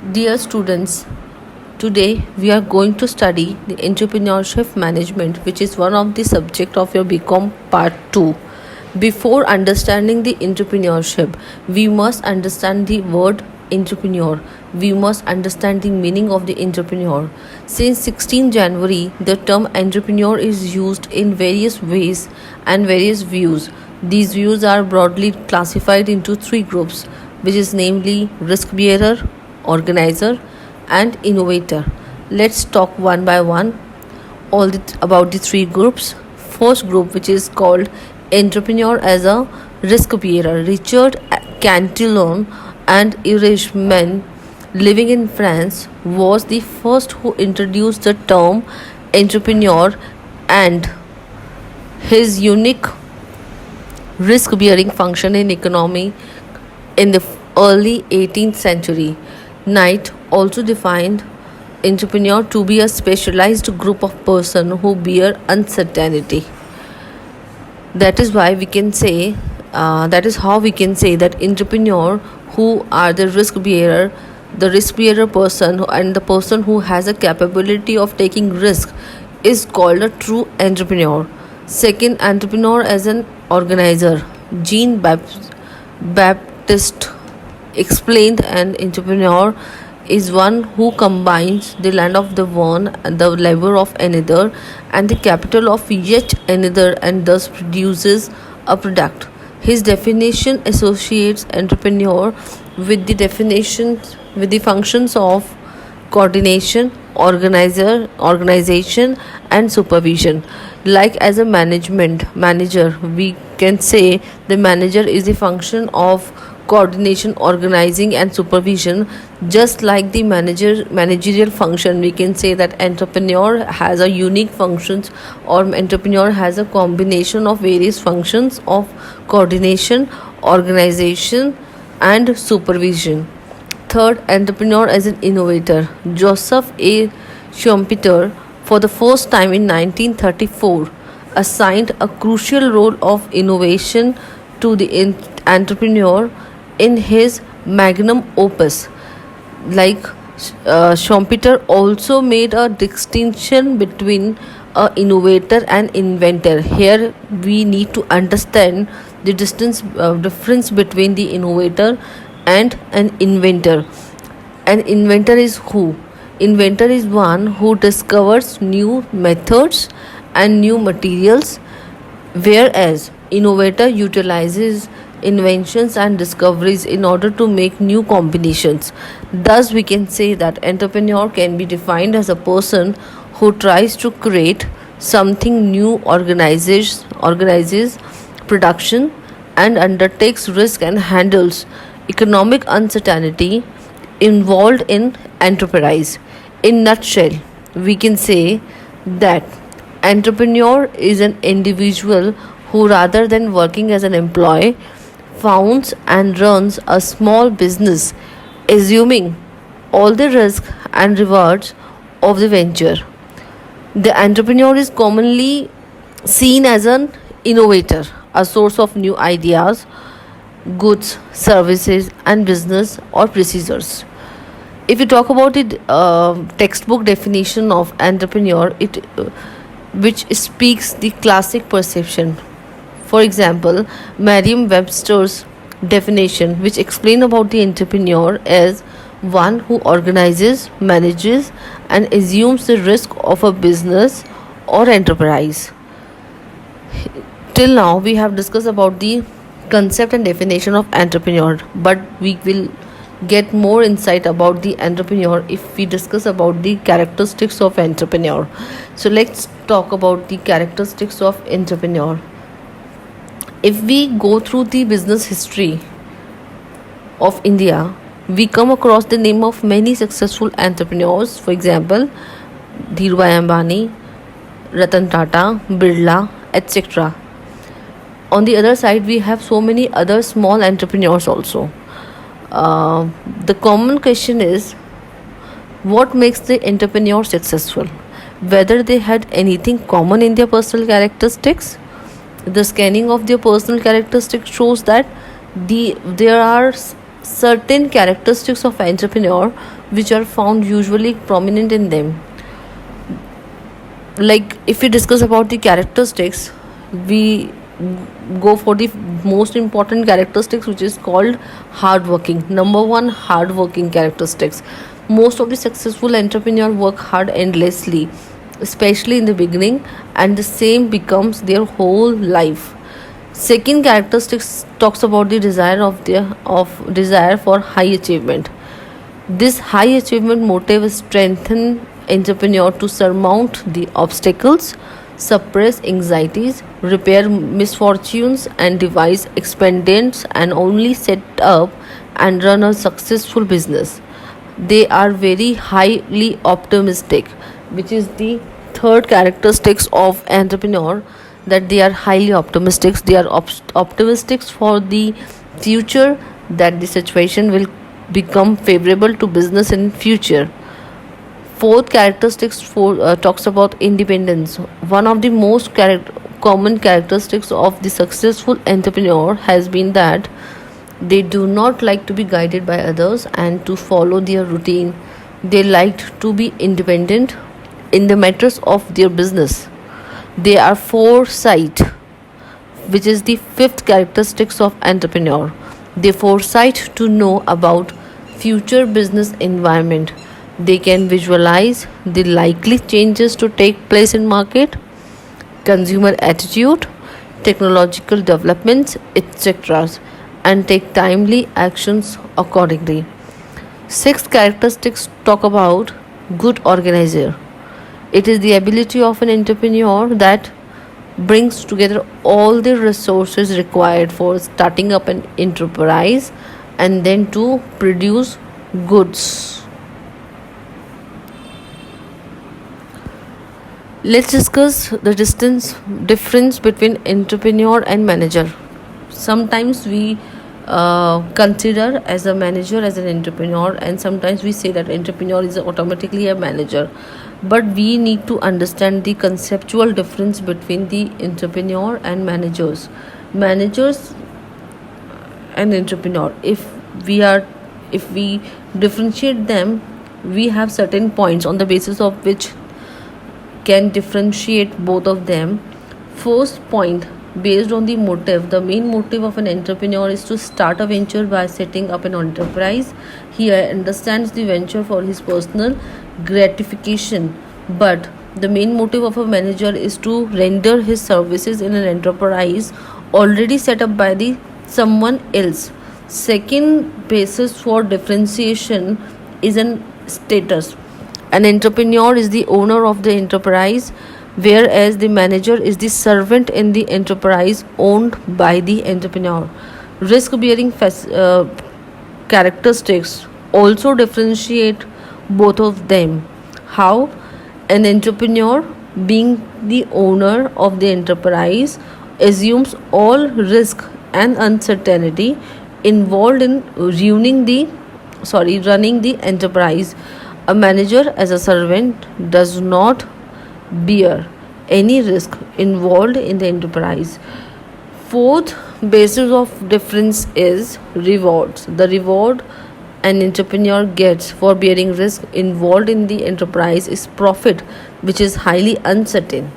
Dear students, today we are going to study the entrepreneurship management, which is one of the subject of your BCom part 2. Before understanding the entrepreneurship, we must understand the word entrepreneur. We must understand the meaning of the entrepreneur. Since 16 January, the term entrepreneur is used in various ways and various views. These views are broadly classified into three groups, which is namely risk bearer, organizer, and innovator. Let's talk one by one about the three groups. First group, which is called entrepreneur as a risk bearer. Richard Cantillon and Irishman living in France was the first who introduced the term entrepreneur, and his unique risk bearing function in economy in the early 18th century. Knight also defined entrepreneur to be a specialized group of persons who bear uncertainty. That is why we can say, that is how we can say that entrepreneur who are the risk bearer person and the person who has a capability of taking risk is called a true entrepreneur. Second, entrepreneur as an organizer. Jean Baptiste explained an entrepreneur is one who combines the land of the one and the labor of another and the capital of yet another, and thus produces a product. His definition associates entrepreneur with the functions of coordination, organization, and supervision. Like as a manager, we can say the manager is the function of coordination, organizing, and supervision. Just like the managerial function, we can say that entrepreneur has a unique functions, or entrepreneur has a combination of various functions of coordination, organization, and supervision. Third, entrepreneur as an innovator. Joseph A. Schumpeter, for the first time in 1934, assigned a crucial role of innovation to the entrepreneur in his magnum opus. Like Schumpeter also made a distinction between a innovator and inventor. Here we need to understand the difference between the innovator and an inventor. An inventor is who? Inventor is one who discovers new methods and new materials, whereas innovator utilizes inventions and discoveries in order to make new combinations. Thus we can say that entrepreneur can be defined as a person who tries to create something new, organizes production, and undertakes risk and handles economic uncertainty involved in enterprise. In nutshell, we can say that entrepreneur is an individual who, rather than working as an employee, founds and runs a small business, assuming all the risk and rewards of the venture. The entrepreneur is commonly seen as an innovator, a source of new ideas, goods, services, and business or procedures. If you talk about the textbook definition of entrepreneur, it which speaks the classic perception. For example, Merriam-Webster's definition, which explain about the entrepreneur as one who organizes, manages, and assumes the risk of a business or enterprise. Till now, we have discussed about the concept and definition of entrepreneur, but we will get more insight about the entrepreneur if we discuss about the characteristics of entrepreneur. So let's talk about the characteristics of entrepreneur. If we go through the business history of India, we come across the name of many successful entrepreneurs. For example, Dhirubhai Ambani, Ratan Tata, Birla, etc. On the other side, we have so many other small entrepreneurs also. The common question is, what makes the entrepreneur successful? Whether they had anything common in their personal characteristics. The scanning of their personal characteristics shows that there are certain characteristics of entrepreneur which are found usually prominent in them. Like if we discuss about the characteristics, we go for the most important characteristics, which is called hardworking. Number one, hardworking characteristics. Most of the successful entrepreneurs work hard endlessly, especially in the beginning, and the same becomes their whole life. Second characteristics talks about the desire for high achievement. This high achievement motive strengthens entrepreneur to surmount the obstacles, suppress anxieties, repair misfortunes, and devise expedients and only set up and run a successful business. They are very highly optimistic, which is the third characteristics of entrepreneur, that they are highly optimistic. They are optimistic for the future, that the situation will become favorable to business in future. Fourth characteristics talks about independence. One of the most common characteristics of the successful entrepreneur has been that they do not like to be guided by others and to follow their routine. They like to be independent in the matters of their business. They are foresight, which is the fifth characteristics of entrepreneur. They foresight to know about future business environment. They can visualize the likely changes to take place in market, consumer attitude, technological developments, etc., and take timely actions accordingly. Sixth characteristics talk about good organizer. It is the ability of an entrepreneur that brings together all the resources required for starting up an enterprise and then to produce goods. Let's discuss the difference between entrepreneur and manager. Sometimes we consider as a manager as an entrepreneur, and sometimes we say that entrepreneur is automatically a manager. But we need to understand the conceptual difference between the entrepreneur and managers. Managers and entrepreneur, if we differentiate them, we have certain points on the basis of which can differentiate both of them. First point, based on the motive. The main motive of an entrepreneur is to start a venture by setting up an enterprise. He understands the venture for his personal gratification, but the main motive of a manager is to render his services in an enterprise already set up by the someone else. Second basis for differentiation is an status. An entrepreneur is the owner of the enterprise, whereas the manager is the servant in the enterprise owned by the entrepreneur. Risk bearing characteristics also differentiate both of them. How? An entrepreneur, being the owner of the enterprise, assumes all risk and uncertainty involved in running the enterprise. A manager, as a servant, does not bear any risk involved in the enterprise. Fourth basis of difference is rewards. The reward an entrepreneur gets for bearing risk involved in the enterprise is profit, which is highly uncertain,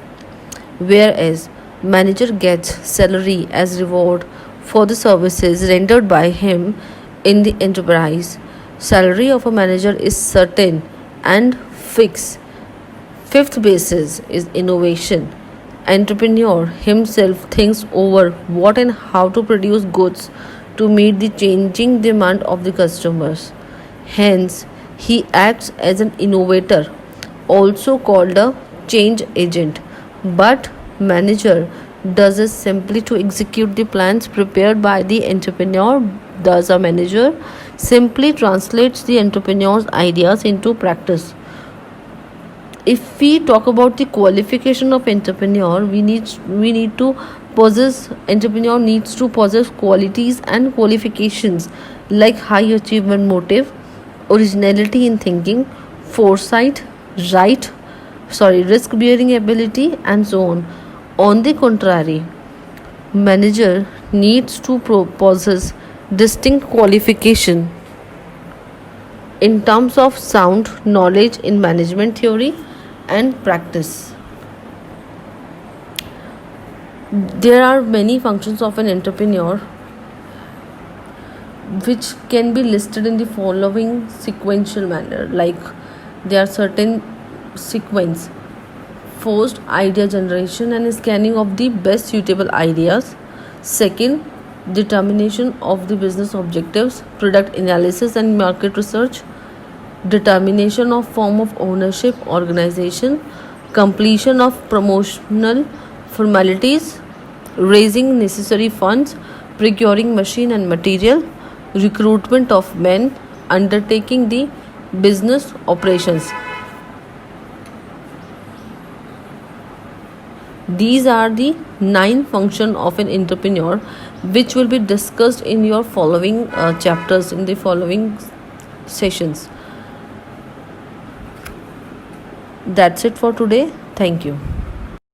whereas manager gets salary as reward for the services rendered by him in the enterprise. Salary of a manager is certain and fixed. Fifth basis is innovation. Entrepreneur himself thinks over what and how to produce goods to meet the changing demand of the customers. Hence, he acts as an innovator, also called a change agent. But manager does it simply to execute the plans prepared by the entrepreneur. Thus, a manager simply translates the entrepreneur's ideas into practice. If we talk about the qualification of entrepreneur, we need to possess entrepreneur needs to possess qualities and qualifications like high achievement motive, originality in thinking, foresight, right risk bearing ability, and so on. On the contrary, manager needs to possess distinct qualification in terms of sound knowledge in management theory and practice. There are many functions of an entrepreneur which can be listed in the following sequential manner. Like, there are certain sequence: first, idea generation and scanning of the best suitable ideas; second, determination of the business objectives, product analysis and market research; determination of form of ownership, organization; completion of promotional formalities; raising necessary funds, procuring machine and material; recruitment of men; undertaking the business operations. These are the 9 functions of an entrepreneur, which will be discussed in your following chapters, in the following sessions. That's it for today. Thank you.